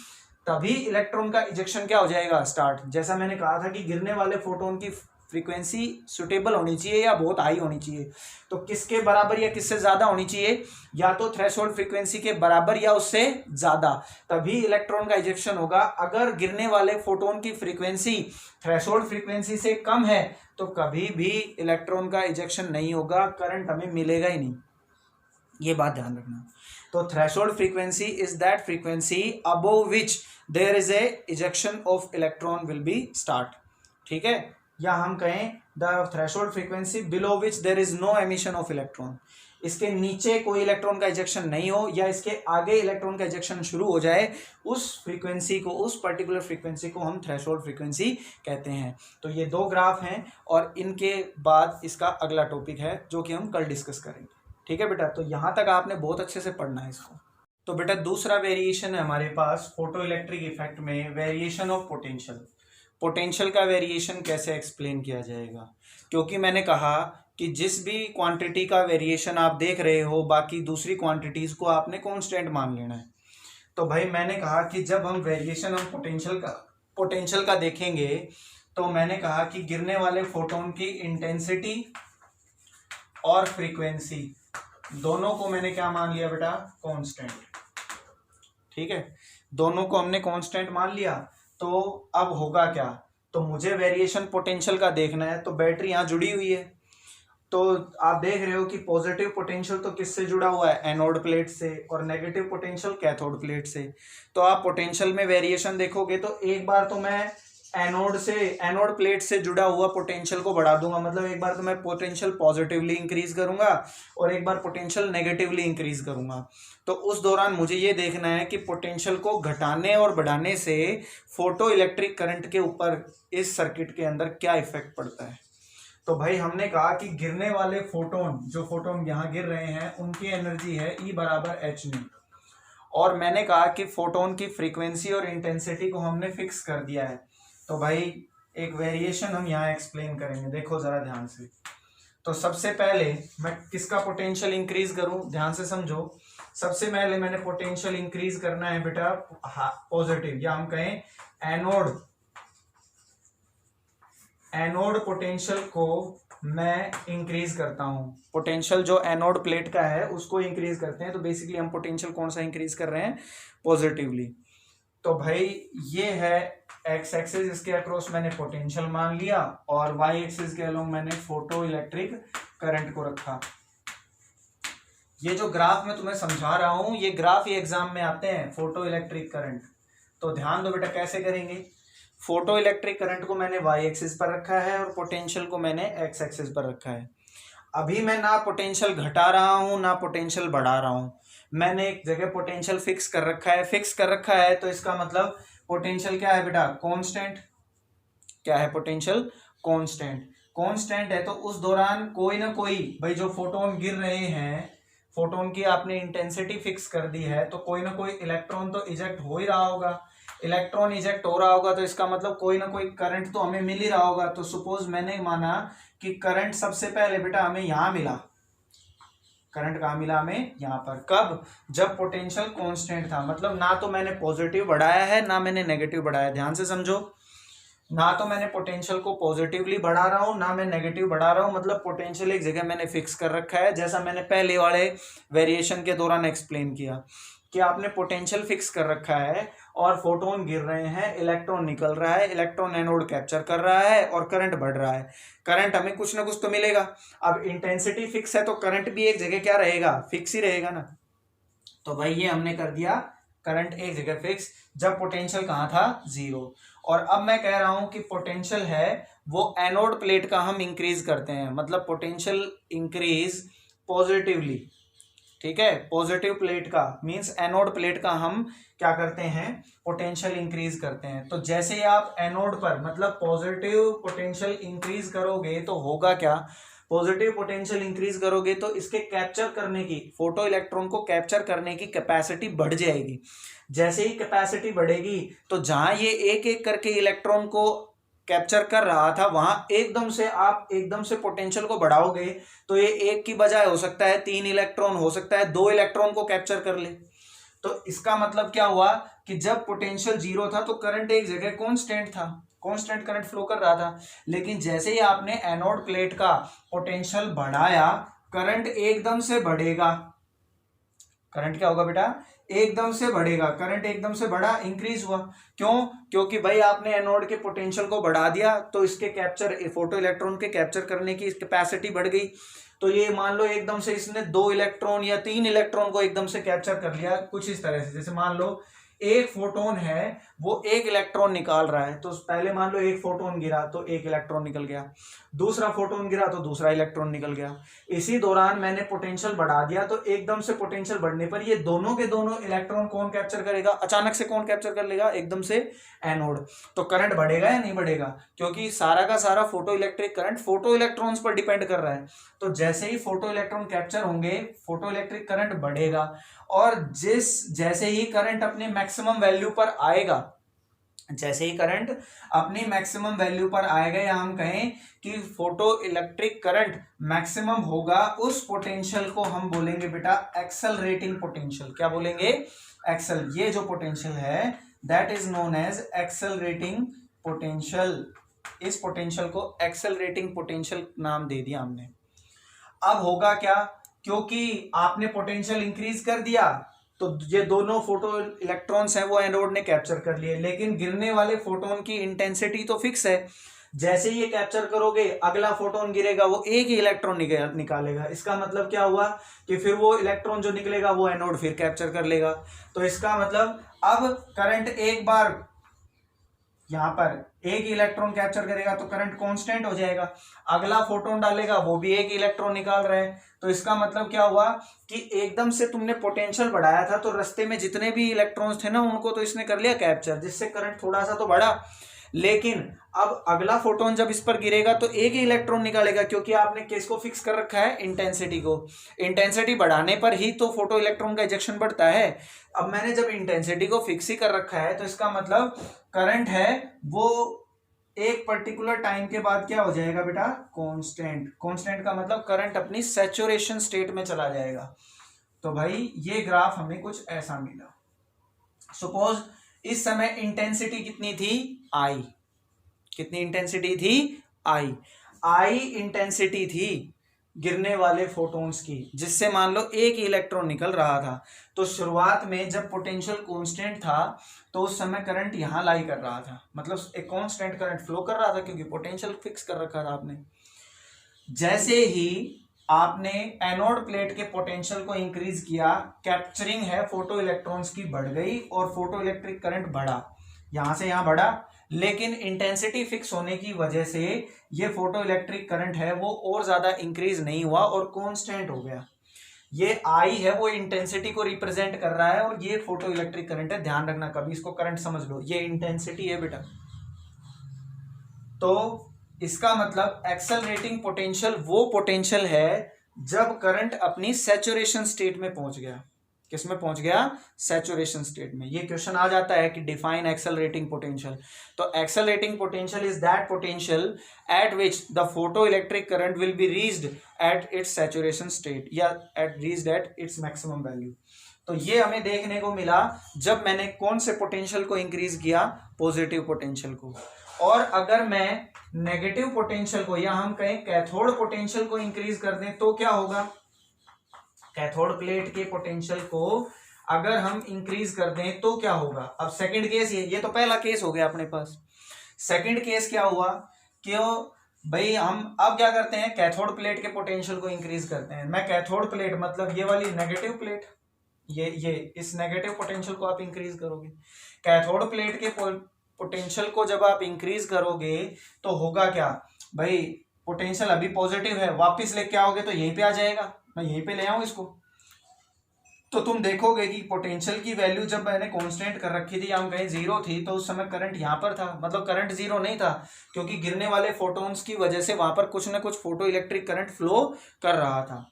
तभी इलेक्ट्रॉन का इजेक्शन क्या हो जाएगा, स्टार्ट। जैसा मैंने कहा था कि गिरने वाले फोटोन की फ्रीक्वेंसी सुटेबल होनी चाहिए या बहुत हाई होनी चाहिए, तो किसके बराबर या किससे ज्यादा होनी चाहिए, या तो थ्रेशोल्ड फ्रीक्वेंसी के बराबर या उससे ज्यादा, तभी इलेक्ट्रॉन का इजेक्शन होगा। अगर गिरने वाले फोटोन की फ्रीक्वेंसी थ्रेशोल्ड फ्रीक्वेंसी से कम है तो कभी भी इलेक्ट्रॉन का इजेक्शन नहीं होगा, करंट हमें मिलेगा ही नहीं, ये बात ध्यान रखना। तो threshold frequency is that frequency above which there is a ejection of electron will be start, ठीक है। या हम कहें the threshold frequency below which there is no emission of electron, इसके नीचे कोई इलेक्ट्रॉन का इजेक्शन नहीं हो या इसके आगे इलेक्ट्रॉन का इजेक्शन शुरू हो जाए, उस फ्रीक्वेंसी को, उस पर्टिकुलर फ्रीक्वेंसी को हम थ्रेशोल्ड फ्रीक्वेंसी कहते हैं। तो ये दो ग्राफ हैं और इनके बाद इसका अगला टॉपिक है जो कि हम कल डिस्कस करेंगे, ठीक है बेटा। तो यहां तक आपने बहुत अच्छे से पढ़ना है इसको। तो बेटा दूसरा वेरिएशन है हमारे पास फोटो इलेक्ट्रिक इफेक्ट में, वेरिएशन ऑफ पोटेंशियल। पोटेंशियल का वेरिएशन कैसे एक्सप्लेन किया जाएगा, क्योंकि मैंने कहा कि जिस भी क्वांटिटी का वेरिएशन आप देख रहे हो बाकी दूसरी क्वांटिटीज को आपने कांस्टेंट मान लेना है। तो भाई मैंने कहा कि जब हम वेरिएशन ऑफ पोटेंशियल का देखेंगे तो मैंने कहा कि गिरने वाले फोटोन की इंटेंसिटी और फ्रीक्वेंसी दोनों को मैंने क्या मान लिया बेटा, कांस्टेंट, ठीक है। दोनों को हमने कांस्टेंट मान लिया। तो अब होगा क्या, तो मुझे वेरिएशन पोटेंशियल का देखना है। तो बैटरी यहां जुड़ी हुई है, तो आप देख रहे हो कि पॉजिटिव पोटेंशियल तो किससे जुड़ा हुआ है, एनोड प्लेट से, और नेगेटिव पोटेंशियल कैथोड प्लेट से। तो आप पोटेंशियल में वेरिएशन देखोगे तो एक बार तो मैं एनोड प्लेट से जुड़ा हुआ पोटेंशियल को बढ़ा दूंगा, मतलब एक बार तो मैं पोटेंशियल पॉजिटिवली इंक्रीज करूंगा और एक बार पोटेंशियल नेगेटिवली इंक्रीज करूंगा। तो उस दौरान मुझे ये देखना है कि पोटेंशियल को घटाने और बढ़ाने से फोटो इलेक्ट्रिक करंट के ऊपर इस सर्किट के अंदर क्या इफेक्ट पड़ता है। तो भाई हमने कहा कि गिरने वाले फोटोन, जो फोटोन यहाँ गिर रहे हैं, उनकी एनर्जी है E बराबर h न्यू, और मैंने कहा कि फोटोन की फ्रीक्वेंसी और इंटेंसिटी को हमने फिक्स कर दिया है। तो भाई एक वेरिएशन हम यहाँ एक्सप्लेन करेंगे, देखो जरा ध्यान से। तो सबसे पहले मैं किसका पोटेंशियल इंक्रीज करूं, ध्यान से समझो। सबसे पहले मैंने पोटेंशियल इंक्रीज करना है बेटा पॉजिटिव, या हम कहें एनोड पोटेंशियल को मैं इंक्रीज करता हूं। पोटेंशियल जो एनोड प्लेट का है उसको इंक्रीज करते हैं। तो बेसिकली हम पोटेंशियल कौन सा इंक्रीज कर रहे हैं, पॉजिटिवली। तो भाई ये है एक्स एक्सिस, इसके अक्रॉस मैंने पोटेंशियल मान लिया, और वाई एक्सिस के अलोंग मैंने फोटो इलेक्ट्रिक करंट को रखा। ये जो ग्राफ मैं तुम्हें समझा रहा हूं, ये ग्राफ ही एग्जाम में आते हैं, फोटो इलेक्ट्रिक करंट। तो ध्यान दो बेटा कैसे करेंगे। फोटो इलेक्ट्रिक करंट को मैंने वाई एक्सिस पर रखा है और पोटेंशियल को मैंने एक्स एक्सिस पर रखा है। अभी मैं ना पोटेंशियल घटा रहा हूं ना पोटेंशियल बढ़ा रहा हूं, मैंने एक जगह पोटेंशियल फिक्स कर रखा है। तो इसका मतलब पोटेंशियल क्या है बेटा, कांस्टेंट। क्या है पोटेंशियल, कांस्टेंट है। तो उस दौरान कोई ना कोई, भाई जो फोटोन गिर रहे हैं, फोटोन की आपने इंटेंसिटी फिक्स कर दी है, तो कोई ना कोई इलेक्ट्रॉन तो इजेक्ट हो ही रहा होगा। इलेक्ट्रॉन इजेक्ट हो रहा होगा तो इसका मतलब कोई ना कोई करंट तो हमें मिल ही रहा होगा। तो सपोज मैंने माना कि करंट सबसे पहले बेटा हमें यहां मिला, करंट कहां मिला हमें, यहां पर। कब, जब पोटेंशियल कांस्टेंट था, मतलब ना तो मैंने पॉजिटिव बढ़ाया है ना मैंने नेगेटिव बढ़ाया। ध्यान से समझो, ना तो मैंने पोटेंशियल को पॉजिटिवली बढ़ा रहा हूं ना मैं नेगेटिव बढ़ा रहा हूं, मतलब पोटेंशियल एक जगह मैंने फिक्स कर रखा है। जैसा मैंने पहले वाले वेरिएशन के दौरान एक्सप्लेन किया कि आपने पोटेंशियल फिक्स कर रखा है और फोटोन गिर रहे हैं, इलेक्ट्रॉन निकल रहा है, इलेक्ट्रॉन एनोड कैप्चर कर रहा है और करंट बढ़ रहा है। करंट हमें कुछ ना कुछ तो मिलेगा। अब इंटेंसिटी फिक्स है तो करंट भी एक जगह क्या रहेगा, फिक्स ही रहेगा ना। तो भाई ये हमने कर दिया, करंट एक जगह फिक्स, जब पोटेंशियल कहाँ था, 0। और अब मैं कह रहा हूं कि पोटेंशियल है वो एनोड प्लेट का हम इंक्रीज करते हैं, मतलब पोटेंशियल इंक्रीज पॉजिटिवली, ठीक है। पॉजिटिव प्लेट का मींस एनोड प्लेट का हम क्या करते हैं, पोटेंशियल इंक्रीज करते हैं। तो जैसे ही आप एनोड पर मतलब पॉजिटिव पोटेंशियल इंक्रीज करोगे तो होगा क्या, पॉजिटिव पोटेंशियल इंक्रीज करोगे तो इसके कैप्चर करने की, फोटो इलेक्ट्रॉन को कैप्चर करने की कैपेसिटी बढ़ जाएगी। जैसे ही कैपेसिटी बढ़ेगी तो जहां ये एक एक करके इलेक्ट्रॉन को कैप्चर कर रहा था वहां आप एकदम से पोटेंशियल को बढ़ाओगे तो ये एक की बजाय हो सकता है 3 इलेक्ट्रॉन, हो सकता है 2 इलेक्ट्रॉन को कैप्चर कर ले। तो इसका मतलब क्या हुआ कि जब पोटेंशियल 0 था तो करंट एक जगह कांस्टेंट था, कांस्टेंट करंट फ्लो कर रहा था। लेकिन जैसे ही आपने एनोड प्लेट का पोटेंशियल बढ़ाया, करंट एकदम से बढ़ेगा। करंट क्या होगा बेटा? एकदम से बढ़ेगा। करंट एकदम से बढ़ा, इंक्रीज हुआ। क्यों? क्योंकि भाई आपने एनोड के पोटेंशियल को बढ़ा दिया तो इसके कैप्चर, फोटो इलेक्ट्रॉन के कैप्चर करने की कैपेसिटी बढ़ गई। तो ये मान लो एकदम से इसने 2 इलेक्ट्रॉन या 3 इलेक्ट्रॉन को एकदम से कैप्चर कर लिया, कुछ इस तरह से। जैसे मान लो एक फोटोन है, वो 1 इलेक्ट्रॉन निकाल रहा है, तो पहले मान लो एक फोटोन गिरा तो 1 इलेक्ट्रॉन निकल गया, दूसरा फोटोन गिरा तो दूसरा इलेक्ट्रॉन निकल गया। इसी दौरान मैंने पोटेंशियल बढ़ा दिया तो एकदम से पोटेंशियल बढ़ने पर ये दोनों के दोनों इलेक्ट्रॉन कौन कैप्चर करेगा? अचानक से कौन कैप्चर कर लेगा? एकदम से एनोड। तो करंट बढ़ेगा या नहीं बढ़ेगा? क्योंकि सारा का सारा photo electric current photo electrons पर डिपेंड कर रहा है। तो जैसे ही फोटो इलेक्ट्रॉन कैप्चर होंगे, फोटो इलेक्ट्रिक करंट बढ़ेगा। और जैसे ही करंट अपने मैक्सिमम वैल्यू पर आएगा, जैसे ही करंट अपनी मैक्सिमम वैल्यू पर आएगा, या हम कहें कि फोटो इलेक्ट्रिक करंट मैक्सिमम होगा, उस पोटेंशियल को हम बोलेंगे बेटा एक्सेलरेटिंग पोटेंशियल। क्या बोलेंगे? एक्सेल। ये जो पोटेंशियल है that is known as accelerating potential. इस पोटेंशियल को एक्सेलरेटिंग पोटेंशियल नाम दे दिया हमने। अब होगा क्या? क्योंकि आपने पोटेंशियल इंक्रीज कर दिया तो ये दोनों फोटो इलेक्ट्रॉन्स हैं वो एनोड ने कैप्चर कर लिए, लेकिन गिरने वाले फोटोन की इंटेंसिटी तो फिक्स है। जैसे ही ये कैप्चर करोगे, अगला फोटोन गिरेगा वो एक ही इलेक्ट्रॉन निकालेगा। इसका मतलब क्या हुआ कि फिर वो इलेक्ट्रॉन जो निकलेगा वो एनोड फिर कैप्चर कर लेगा। तो इसका मतलब अब करंट एक बार यहां पर एक इलेक्ट्रॉन कैप्चर करेगा तो करंट कांस्टेंट हो जाएगा, अगला फोटोन डालेगा वो भी एक इलेक्ट्रॉन निकाल रहा है। तो इसका मतलब क्या हुआ कि एकदम से तुमने पोटेंशियल बढ़ाया था तो रास्ते में जितने भी इलेक्ट्रॉन्स थे ना उनको तो इसने कर लिया कैप्चर, जिससे करंट थोड़ा सा तो बढ़ा। लेकिन अब अगला फोटोन जब इस पर गिरेगा तो एक ही इलेक्ट्रॉन निकालेगा, क्योंकि आपने केस को फिक्स कर रखा है इंटेंसिटी को। इंटेंसिटी बढ़ाने पर ही तो फोटो इलेक्ट्रॉन का इजेक्शन बढ़ता है। अब मैंने जब इंटेंसिटी को फिक्स ही कर रखा है तो इसका मतलब करंट है वो एक पर्टिकुलर टाइम के बाद क्या हो जाएगा बेटा? कांस्टेंट। कांस्टेंट का मतलब करंट अपनी सैचुरेशन स्टेट में चला जाएगा। तो भाई ये ग्राफ हमें कुछ ऐसा मिला। सपोज इस समय इंटेंसिटी कितनी थी? आई। कितनी इंटेंसिटी थी? आई इंटेंसिटी थी गिरने वाले फोटॉन्स की, जिससे मान लो एक इलेक्ट्रॉन निकल रहा था। तो शुरुआत में जब पोटेंशियल कांस्टेंट था तो उस समय करंट यहां लाई कर रहा था, मतलब एक कांस्टेंट करंट फ्लो कर रहा था क्योंकि पोटेंशियल फिक्स कर रखा था आपने। जैसे ही आपने एनोड प्लेट के पोटेंशियल को इंक्रीज किया, कैप्चरिंग है फोटो इलेक्ट्रॉन्स की बढ़ गई और फोटो इलेक्ट्रिक करंट बढ़ा, यहां से यहां बढ़ा। लेकिन इंटेंसिटी फिक्स होने की वजह से ये फोटो इलेक्ट्रिक करंट है वो और ज्यादा इंक्रीज नहीं हुआ और कांस्टेंट हो गया। ये आई है वो इंटेंसिटी को रिप्रेजेंट कर रहा है और ये फोटो इलेक्ट्रिक करंट है। ध्यान रखना, कभी इसको करंट समझ लो, ये इंटेंसिटी है बेटा। तो इसका मतलब एक्सेलरेटिंग पोटेंशियल वो पोटेंशियल है जब करंट अपनी सैचुरेशन स्टेट में पहुंच गया। किस में पहुंच गया? सैचुरेशन स्टेट में। ये क्वेश्चन आ जाता है कि डिफाइन एक्सेलरेटिंग पोटेंशियल। तो accelerating potential is that potential at which the photo electric current will be reached at its saturation state या reached at its maximum value. तो ये हमें देखने को मिला जब मैंने कौन से पोटेंशियल को इंक्रीज किया? पॉजिटिव पोटेंशियल को। और अगर मैं नेगेटिव पोटेंशियल को या हम कहें कैथोड पोटेंशियल को इंक्रीज कर दें तो क्या होगा? कैथोड प्लेट के पोटेंशियल को अगर हम इंक्रीज कर दें तो क्या होगा? अब सेकंड केस, ये तो पहला केस हो गया अपने पास। सेकंड केस क्या हुआ? क्यों भाई हम अब क्या करते हैं? कैथोड प्लेट के पोटेंशियल को इंक्रीज करते हैं। मैं कैथोड प्लेट मतलब ये वाली नेगेटिव प्लेट, ये इस नेगेटिव पोटेंशियल को आप इंक्रीज करोगे। कैथोड प्लेट के पोटेंशियल को जब आप इंक्रीज करोगे तो होगा क्या भाई? पोटेंशियल अभी पॉजिटिव है, वापस लेके आओगे तो यहीं पे आ जाएगा। मैं यहीं पे ले आऊं इसको, तो तुम देखोगे कि पोटेंशियल की वैल्यू जब मैंने कांस्टेंट कर रखी थी, हम कहीं जीरो थी, तो उस समय करंट यहां पर था, मतलब करंट जीरो नहीं था क्योंकि गिरने वाले फोटोन्स की वजह से वहां पर कुछ ना कुछ फोटो इलेक्ट्रिक करंट फ्लो कर रहा था।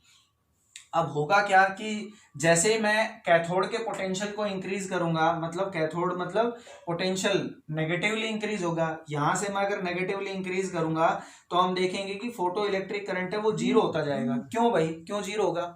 अब होगा क्या कि जैसे मैं कैथोड के पोटेंशियल को इंक्रीज करूंगा, मतलब कैथोड मतलब पोटेंशियल नेगेटिवली इंक्रीज होगा, यहां से मैं अगर नेगेटिवली इंक्रीज करूंगा तो हम देखेंगे कि फोटो इलेक्ट्रिक करंट है वो जीरो होता जाएगा। क्यों भाई, क्यों जीरो होगा?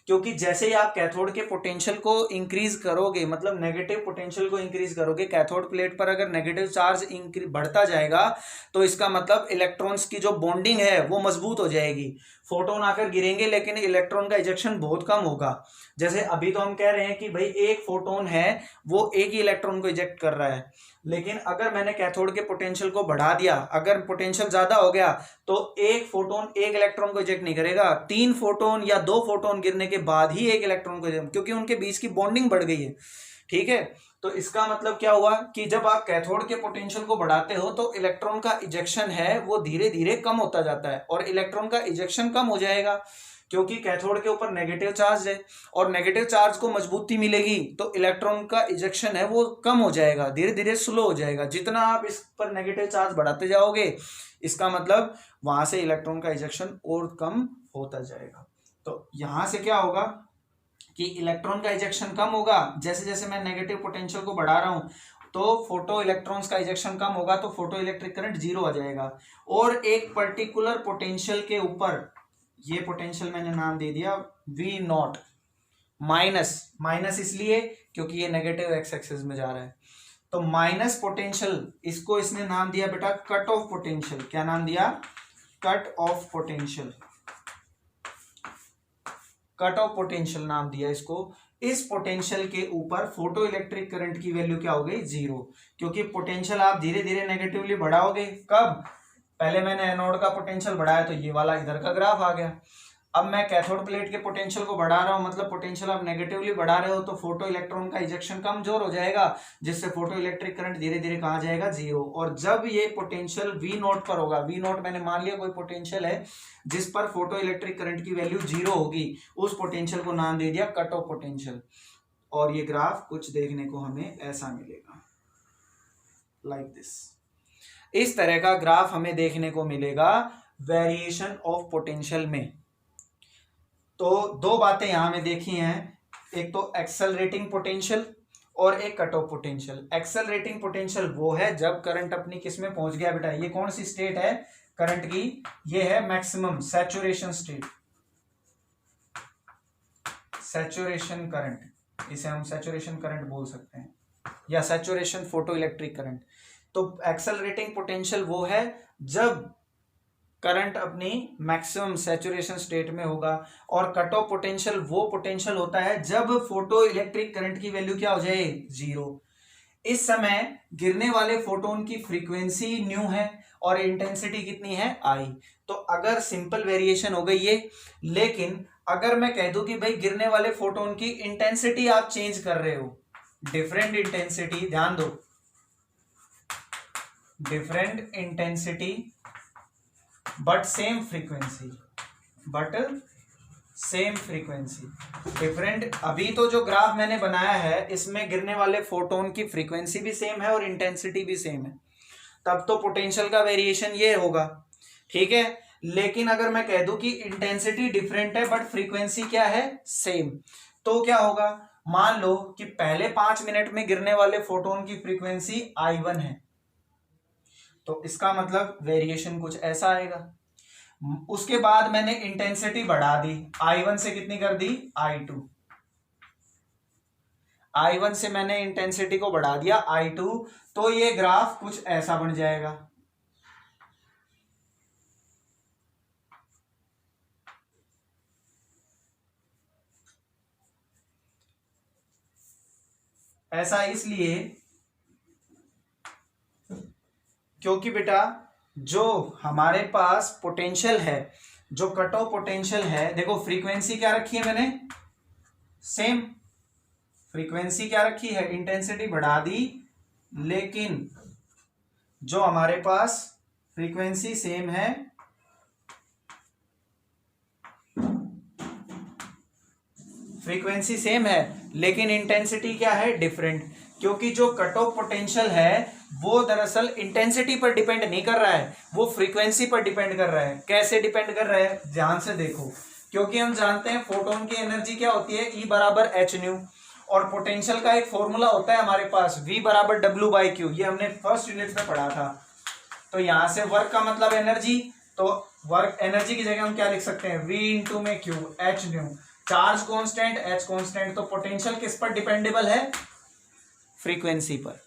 क्योंकि जैसे ही आप कैथोड के पोटेंशियल को इंक्रीज करोगे, मतलब नेगेटिव पोटेंशियल को इंक्रीज करोगे, कैथोड प्लेट पर अगर नेगेटिव चार्ज बढ़ता जाएगा तो इसका मतलब इलेक्ट्रॉन्स की जो बॉन्डिंग है वो मजबूत हो जाएगी, फोटोन आकर गिरेंगे लेकिन इलेक्ट्रॉन का इजेक्शन बहुत कम होगा। जैसे अभी तो हम कह रहे हैं कि भाई एक फोटोन है वो एक ही इलेक्ट्रॉन को इजेक्ट कर रहा है, लेकिन अगर मैंने कैथोड के पोटेंशियल को बढ़ा दिया, अगर पोटेंशियल ज्यादा हो गया तो एक फोटोन एक इलेक्ट्रॉन को इजेक्ट नहीं करेगा, 3 फोटोन या 2 फोटोन गिरने के बाद ही एक इलेक्ट्रॉन को इजेक्ट, क्योंकि उनके बीच की बॉन्डिंग बढ़ गई है। ठीक है, तो इसका मतलब क्या हुआ कि जब आप कैथोड के पोटेंशियल को बढ़ाते हो तो इलेक्ट्रॉन का इजेक्शन है वो धीरे धीरे कम होता जाता है, और इलेक्ट्रॉन का इजेक्शन कम हो जाएगा क्योंकि कैथोड के ऊपर नेगेटिव चार्ज है, और नेगेटिव चार्ज को मजबूती मिलेगी तो इलेक्ट्रॉन का इजेक्शन है वो कम हो जाएगा, धीरे धीरे स्लो हो जाएगा। जितना आप इस पर नेगेटिव चार्ज बढ़ाते जाओगे इसका मतलब वहां से इलेक्ट्रॉन का इजेक्शन और कम होता जाएगा। तो यहां से क्या होगा कि इलेक्ट्रॉन का इजेक्शन कम होगा, जैसे जैसे मैं नेगेटिव पोटेंशियल को बढ़ा रहा हूं तो फोटो इलेक्ट्रॉन्स का इजेक्शन कम होगा तो फोटो इलेक्ट्रिक करंट जीरो आ जाएगा। और एक पर्टिकुलर पोटेंशियल के ऊपर, ये पोटेंशियल मैंने नाम दे दिया V नॉट, माइनस इसलिए क्योंकि ये नेगेटिव एक्स एक्सिस में जा रहा है, तो माइनस पोटेंशियल, इसको इसने नाम दिया बेटा कट ऑफ पोटेंशियल। क्या नाम दिया? Cut off potential, cut off potential नाम दिया इसको। इस पोटेंशियल के ऊपर फोटो इलेक्ट्रिक करंट की वैल्यू क्या हो गई? जीरो, क्योंकि पोटेंशियल आप धीरे धीरे नेगेटिवली बढ़ाओगे। कब? पहले मैंने एनोड का पोटेंशियल बढ़ाया तो ये वाला इधर का ग्राफ आ गया। अब मैं कैथोड प्लेट के पोटेंशियल को बढ़ा रहा हूं, मतलब पोटेंशियल आप नेगेटिवली बढ़ा रहे हो तो फोटो इलेक्ट्रॉन का इजेक्शन कमजोर हो जाएगा, जिससे फोटो इलेक्ट्रिक करंट धीरे धीरे कहां जाएगा? जीरो। और जब ये पोटेंशियल V नोट पर होगा, V नोट मैंने मान लिया कोई पोटेंशियल है जिस पर फोटो इलेक्ट्रिक करंट की वैल्यू जीरो होगी, उस पोटेंशियल को नाम दे दिया कट ऑफ पोटेंशियल। और ये ग्राफ कुछ देखने को हमें ऐसा मिलेगा, लाइक दिस। इस तरह का ग्राफ हमें देखने को मिलेगा वेरिएशन ऑफ पोटेंशियल में। तो दो बातें यहां में देखी हैं, एक तो एक्सेलरेटिंग पोटेंशियल और एक cut off potential. Accelerating potential वो है जब करंट अपनी किस में पहुंच गया बेटा, ये कौन सी स्टेट है करंट की? ये है maximum saturation state, saturation current, इसे हम सैचुरेशन करंट बोल सकते हैं या सैचुरेशन फोटो इलेक्ट्रिक करंट। तो एक्सेलरेटिंग पोटेंशियल वो है जब करंट अपनी मैक्सिमम सैचुरेशन स्टेट में होगा, और कट ऑफ पोटेंशियल वो पोटेंशियल होता है जब फोटो इलेक्ट्रिक करंट की वैल्यू क्या हो जाए? जीरो। इस समय गिरने वाले फोटोन की फ्रीक्वेंसी न्यू है और इंटेंसिटी कितनी है? आई। तो अगर सिंपल वेरिएशन हो गई ये, लेकिन अगर मैं कह दूं कि भाई गिरने वाले फोटोन की इंटेंसिटी आप चेंज कर रहे हो, डिफरेंट इंटेंसिटी, ध्यान दो, different intensity but same frequency, but same frequency, different. अभी तो जो ग्राफ मैंने बनाया है इसमें गिरने वाले फोटोन की फ्रीक्वेंसी भी सेम है और इंटेंसिटी भी सेम है, तब तो पोटेंशियल का वेरिएशन ये होगा, ठीक है। लेकिन अगर मैं कह दूं कि इंटेंसिटी डिफरेंट है बट फ्रीक्वेंसी क्या है? सेम, तो क्या होगा? मान लो कि पहले 5 मिनट में गिरने वाले फोटोन की फ्रीक्वेंसी I1 है, तो इसका मतलब वेरिएशन कुछ ऐसा आएगा। उसके बाद मैंने इंटेंसिटी बढ़ा दी, I1 से कितनी कर दी? I2। I1 से मैंने इंटेंसिटी को बढ़ा दिया I2, तो ये ग्राफ कुछ ऐसा बन जाएगा। ऐसा इसलिए क्योंकि बेटा जो हमारे पास पोटेंशियल है, जो कट ऑफ पोटेंशियल है, देखो फ्रीक्वेंसी क्या रखी है मैंने? सेम फ्रीक्वेंसी क्या रखी है? इंटेंसिटी बढ़ा दी, लेकिन जो हमारे पास फ्रीक्वेंसी सेम है, फ्रीक्वेंसी सेम है लेकिन इंटेंसिटी क्या है? डिफरेंट। क्योंकि जो कट ऑफ पोटेंशियल है वो दरअसल इंटेंसिटी पर डिपेंड नहीं कर रहा है, वो फ्रीक्वेंसी पर डिपेंड कर रहा है। कैसे डिपेंड कर रहा है? ध्यान से देखो, क्योंकि हम जानते हैं फोटोन की एनर्जी क्या होती है, E बराबर एच न्यू, और पोटेंशियल का एक फॉर्मूला होता है हमारे पास, V बराबर डब्ल्यू बाई क्यू, ये हमने फर्स्ट यूनिट में पढ़ा था। तो यहां से वर्क का मतलब एनर्जी, तो वर्क एनर्जी की जगह हम क्या लिख सकते हैं, V इंटू में Q, H new, charge constant, H constant. तो पोटेंशियल किस पर डिपेंडेबल है, फ्रीक्वेंसी पर।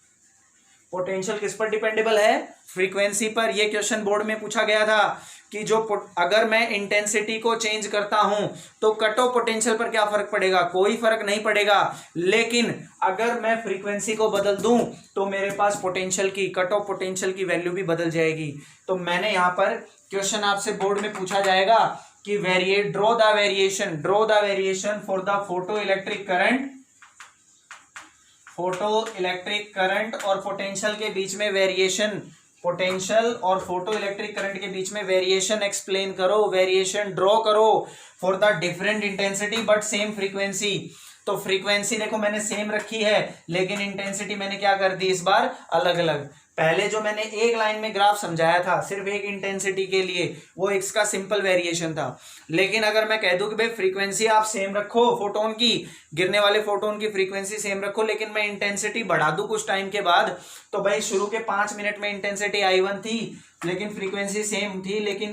पोटेंशियल किस पर डिपेंडेबल है, फ्रीक्वेंसी पर। यह क्वेश्चन बोर्ड में पूछा गया था कि जो अगर मैं इंटेंसिटी को चेंज करता हूं तो कट ऑफ पोटेंशियल पर क्या फर्क पड़ेगा, कोई फर्क नहीं पड़ेगा, लेकिन अगर मैं फ्रीक्वेंसी को बदल दूं तो मेरे पास पोटेंशियल की, कट ऑफ पोटेंशियल की वैल्यू भी बदल जाएगी। तो मैंने यहां पर क्वेश्चन आपसे बोर्ड में पूछा जाएगा कि draw the variation for the photo electric current और पोटेंशियल के बीच में वेरिएशन, पोटेंशियल और फोटो इलेक्ट्रिक करंट के बीच में वेरिएशन एक्सप्लेन करो, वेरिएशन ड्रॉ करो for the different intensity but same frequency. तो फ्रीक्वेंसी देखो मैंने सेम रखी है, लेकिन इंटेंसिटी मैंने क्या कर दी इस बार, अलग अलग। पहले जो मैंने एक लाइन में ग्राफ समझाया था सिर्फ एक इंटेंसिटी के लिए, वो एक्स का सिंपल वेरिएशन था। लेकिन अगर मैं कह दूं कि भाई फ्रीक्वेंसी आप सेम रखो, फोटोन की, गिरने वाले फोटोन की फ्रीक्वेंसी सेम रखो, लेकिन मैं इंटेंसिटी बढ़ा दूं कुछ टाइम के बाद, तो भाई शुरू के 5 मिनट में इंटेंसिटी I1 थी, लेकिन फ्रीक्वेंसी सेम थी, लेकिन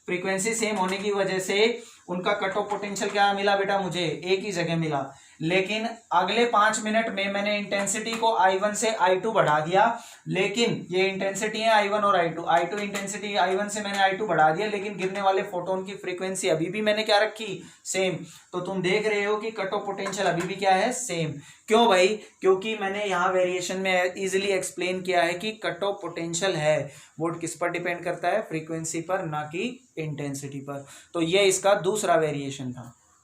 फ्रीक्वेंसी सेम होने की वजह से उनका कट ऑफ पोटेंशियल क्या मिला बेटा, मुझे एक ही जगह मिला। लेकिन अगले 5 मिनट में मैंने इंटेंसिटी को I1 से I2 बढ़ा दिया, लेकिन ये इंटेंसिटी है I1 और I2 इंटेंसिटी I1 से मैंने I2 बढ़ा दिया, लेकिन गिरने वाले फोटोन की फ्रीक्वेंसी अभी भी मैंने क्या रखी, सेम। तो तुम देख रहे हो कि कट ऑफ पोटेंशियल अभी भी क्या है, सेम। क्यों भाई, क्योंकि मैंने यहाँ वेरिएशन में इजीली एक्सप्लेन किया है कि कट ऑफ पोटेंशियल है वो किस पर डिपेंड करता है, फ्रीक्वेंसी पर, ना कि इंटेंसिटी पर। तो ये इसका दूसरा वेरिएशन था।